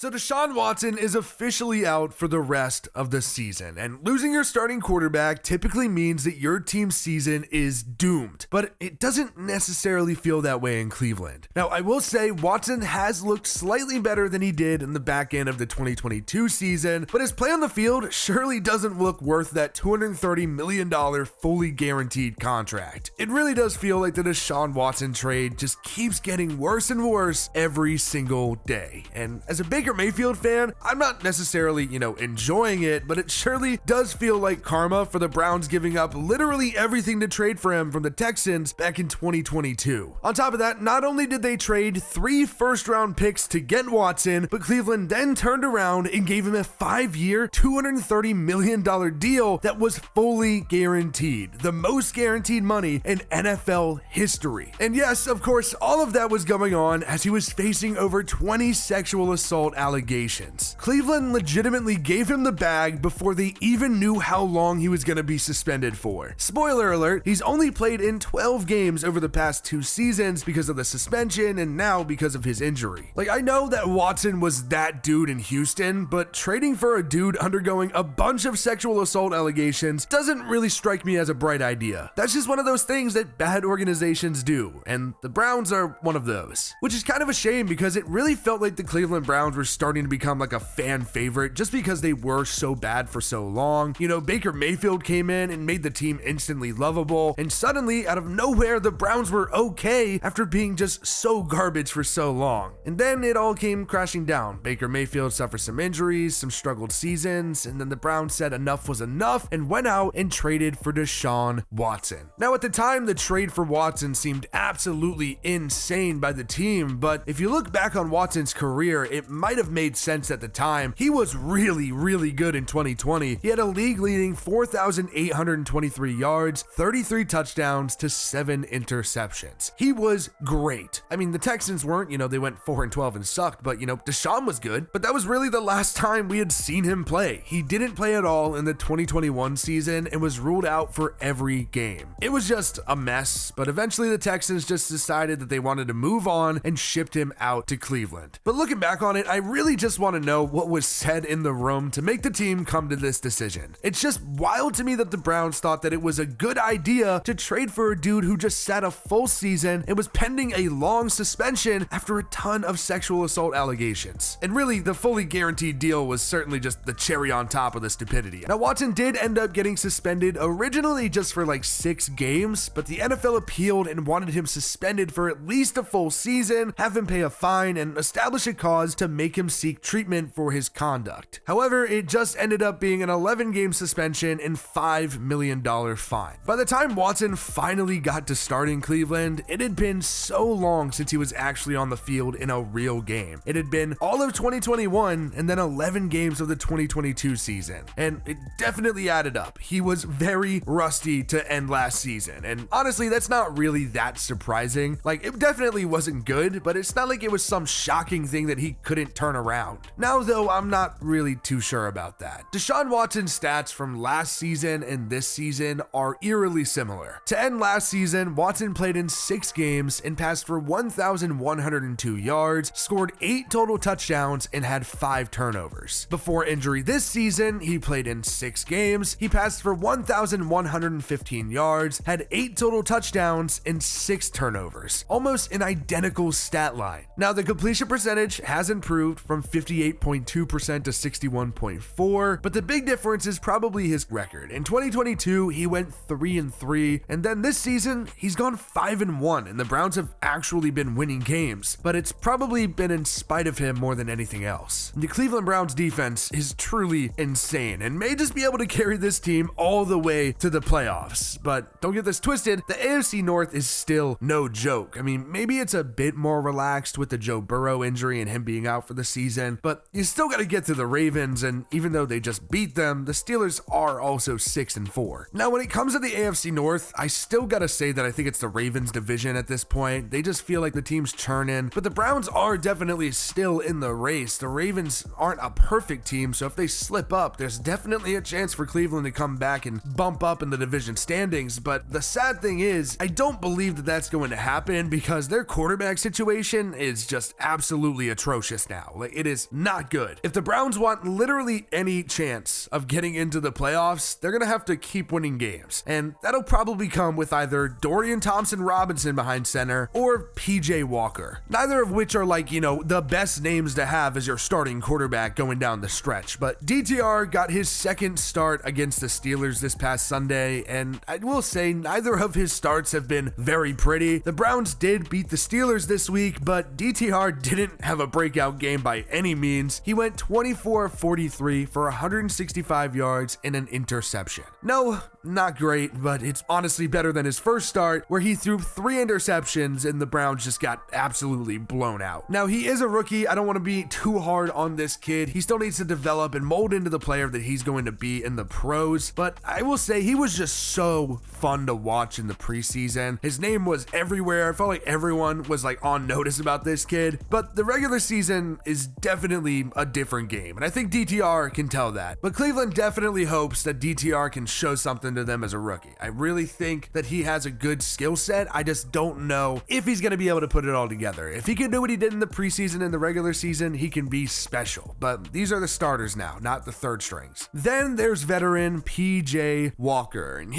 So Deshaun Watson is officially out for the rest of the season, and losing your starting quarterback typically means that your team's season is doomed, but it doesn't necessarily feel that way in Cleveland. Now, I will say Watson has looked slightly better than he did in the back end of the 2022 season, but his play on the field surely doesn't look worth that $230 million fully guaranteed contract. It really does feel like the Deshaun Watson trade just keeps getting worse and worse every single day, and as a Baker Mayfield fan, I'm not necessarily, enjoying it, but it surely does feel like karma for the Browns giving up literally everything to trade for him from the Texans back in 2022. On top of that, not only did they trade 3 first-round picks to get Watson, but Cleveland then turned around and gave him a 5-year, $230 million deal that was fully guaranteed, the most guaranteed money in NFL history. And yes, of course, all of that was going on as he was facing over 20 sexual assault allegations. Cleveland legitimately gave him the bag before they even knew how long he was going to be suspended for. Spoiler alert, he's only played in 12 games over the past 2 seasons because of the suspension and now because of his injury. I know that Watson was that dude in Houston, but trading for a dude undergoing a bunch of sexual assault allegations doesn't really strike me as a bright idea. That's just one of those things that bad organizations do, and the Browns are one of those. Which is kind of a shame because it really felt like the Cleveland Browns were starting to become like a fan favorite just because they were so bad for so long. Baker Mayfield came in and made the team instantly lovable, and suddenly, out of nowhere, the Browns were okay after being just so garbage for so long. And then it all came crashing down. Baker Mayfield suffered some injuries, some struggled seasons, and then the Browns said enough was enough and went out and traded for Deshaun Watson. Now, at the time, the trade for Watson seemed absolutely insane by the team, but if you look back on Watson's career, it might have made sense at the time. He was really, really good in 2020. He had a league-leading 4,823 yards, 33 touchdowns to 7 interceptions. He was great. I mean, the Texans weren't, they went 4-12 and sucked, but Deshaun was good, but that was really the last time we had seen him play. He didn't play at all in the 2021 season and was ruled out for every game. It was just a mess, but eventually the Texans just decided that they wanted to move on and shipped him out to Cleveland. But looking back on it, I really just want to know what was said in the room to make the team come to this decision. It's just wild to me that the Browns thought that it was a good idea to trade for a dude who just sat a full season and was pending a long suspension after a ton of sexual assault allegations. And really, the fully guaranteed deal was certainly just the cherry on top of the stupidity. Now, Watson did end up getting suspended originally just for 6 games, but the NFL appealed and wanted him suspended for at least a full season, have him pay a fine, and establish a cause to make him seek treatment for his conduct. However, it just ended up being an 11-game suspension and $5 million fine. By the time Watson finally got to start in Cleveland, it had been so long since he was actually on the field in a real game. It had been all of 2021 and then 11 games of the 2022 season, and it definitely added up. He was very rusty to end last season, and honestly, that's not really that surprising. It definitely wasn't good, but it's not like it was some shocking thing that he couldn't turn around. Now, though, I'm not really too sure about that. Deshaun Watson's stats from last season and this season are eerily similar. To end last season, Watson played in 6 games and passed for 1,102 yards, scored 8 total touchdowns, and had 5 turnovers. Before injury this season, he played in 6 games, he passed for 1,115 yards, had 8 total touchdowns, and 6 turnovers. Almost an identical stat line. Now, the completion percentage has improved from 58.2% to 61.4%, but the big difference is probably his record. In 2022, he went 3-3, and then this season, he's gone 5-1, and the Browns have actually been winning games, but it's probably been in spite of him more than anything else. The Cleveland Browns defense is truly insane and may just be able to carry this team all the way to the playoffs, but don't get this twisted, the AFC North is still no joke. I mean, maybe it's a bit more relaxed with the Joe Burrow injury and him being out for the season, but you still got to get to the Ravens, and even though they just beat them, the Steelers are also 6-4. Now, when it comes to the AFC North, I still got to say that I think it's the Ravens division at this point. They just feel like the team's churning, but the Browns are definitely still in the race. The Ravens aren't a perfect team, so if they slip up, there's definitely a chance for Cleveland to come back and bump up in the division standings, but the sad thing is, I don't believe that that's going to happen because their quarterback situation is just absolutely atrocious now. now. Like, it is not good. If the Browns want literally any chance of getting into the playoffs, they're going to have to keep winning games. And that'll probably come with either Dorian Thompson-Robinson behind center or PJ Walker. Neither of which are like, the best names to have as your starting quarterback going down the stretch. But DTR got his second start against the Steelers this past Sunday, and I will say neither of his starts have been very pretty. The Browns did beat the Steelers this week, but DTR didn't have a breakout game by any means. He went 24-43 for 165 yards and an interception. No, not great, but it's honestly better than his first start, where he threw 3 interceptions and the Browns just got absolutely blown out. Now, he is a rookie. I don't want to be too hard on this kid. He still needs to develop and mold into the player that he's going to be in the pros, but I will say he was just so fun to watch in the preseason. His name was everywhere. I felt like everyone was like on notice about this kid, but the regular season is definitely a different game, and I think DTR can tell that. But Cleveland definitely hopes that DTR can show something to them as a rookie. I really think that he has a good skill set. I just don't know if he's going to be able to put it all together. If he can do what he did in the preseason and the regular season, he can be special. But these are the starters now, not the third strings. Then there's veteran PJ Walker, and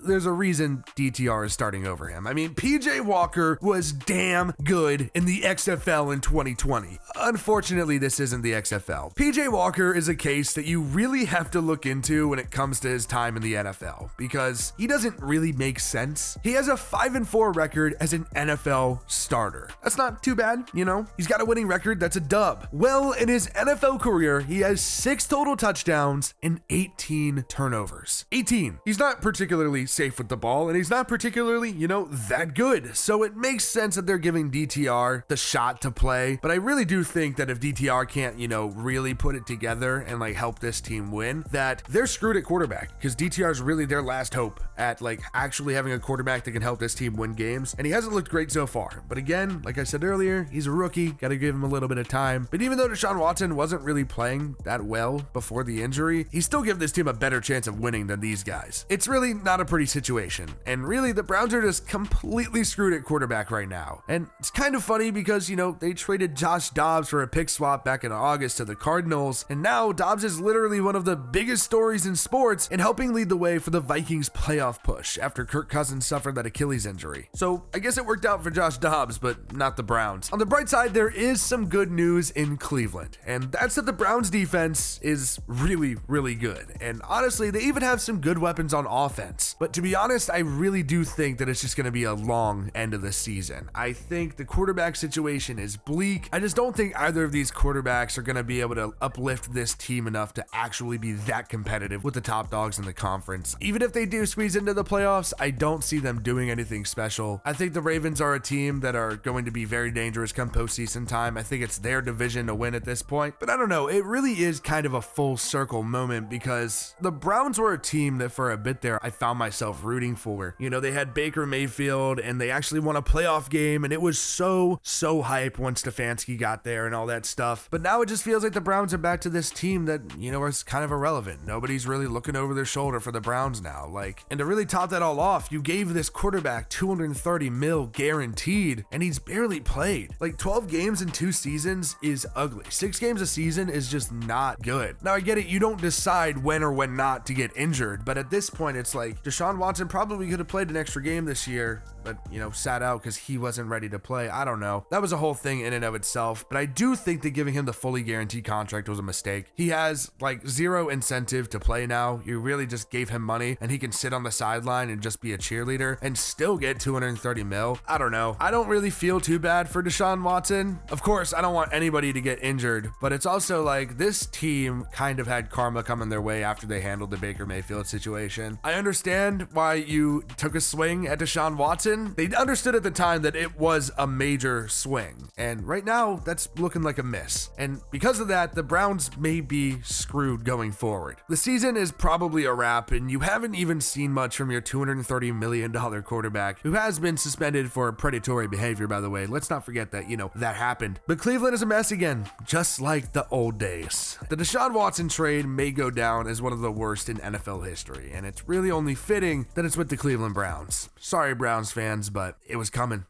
there's a reason DTR is starting over him. I mean, PJ Walker was damn good in the XFL in 2020. Unfortunately, this isn't the XFL. PJ Walker is a case that you really have to look into when it comes to his time in the NFL, because he doesn't really make sense. He has a 5-4 record as an NFL starter. That's not too bad, He's got a winning record. That's a dub. Well, in his NFL career, he has 6 total touchdowns and 18 turnovers. 18. He's not particularly safe with the ball, and he's not particularly, that good. So it makes sense that they're giving DTR the shot to play, but I really do think that if DTR can't, really put it together and like help this team win, that they're screwed at quarterback, because DTR is really their last hope at like actually having a quarterback that can help this team win games, and he hasn't looked great so far. But again, like I said earlier, he's a rookie, gotta give him a little bit of time. But even though Deshaun Watson wasn't really playing that well before the injury, he still gave this team a better chance of winning than these guys. It's really not a pretty situation, and really the Browns are just completely screwed at quarterback right now. And it's kind of funny because, they traded Josh Dobbs for a pick swap back in August to the Cardinals, and now Dobbs is literally one of the biggest stories in sports and helping lead the way for the Vikings playoff push after Kirk Cousins suffered that Achilles injury. So I guess it worked out for Josh Dobbs, but not the Browns. On the bright side, there is some good news in Cleveland, and that's that the Browns defense is really, really good. And honestly, they even have some good weapons on offense. But to be honest, I really do think that it's just going to be a long end of the season. I think the quarterback situation is bleak. I just don't think either of these quarterbacks are going to be able to uplift this team enough to actually be that competitive with the top dogs in the conference. Even if they do squeeze into the playoffs, I don't see them doing anything special. I think the Ravens are a team that are going to be very dangerous come postseason time. I think it's their division to win at this point. But I don't know, it really is kind of a full circle moment, because the Browns were a team that for a bit there I found myself rooting for. They had Baker Mayfield and they actually won a playoff game, and it was so hype once Stefanski got there and all that stuff. But now it just feels like the Browns are back to this team that, is kind of irrelevant. Nobody's really looking over their shoulder for the Browns now. And to really top that all off, you gave this quarterback $230 million guaranteed, and he's barely played. 12 games in 2 seasons is ugly. 6 games a season is just not good. Now I get it, you don't decide when or when not to get injured, but at this point it's like Deshaun Watson probably could have played an extra game this year, but sat out because he wasn't ready to play. I don't know. That was a whole thing in and of itself, but I do think that giving him the fully guaranteed contract was a mistake. He has zero incentive to play now. You really just gave him money and he can sit on the sideline and just be a cheerleader and still get $230 million. I don't know. I don't really feel too bad for Deshaun Watson. Of course, I don't want anybody to get injured, but it's also this team kind of had karma coming their way after they handled the Baker Mayfield situation. I understand why you took a swing at Deshaun Watson. They understood at the time that it was a major swing, and right now that's looking like a miss. And because of that, the Browns may be screwed going forward. The season is probably a wrap, and you haven't even seen much from your $230 million quarterback, who has been suspended for predatory behavior, by the way. Let's not forget that, that happened. But Cleveland is a mess again, just like the old days. The Deshaun Watson trade may go down as one of the worst in NFL history, and it's really only fitting that it's with the Cleveland Browns. Sorry, Browns fans, but it was coming.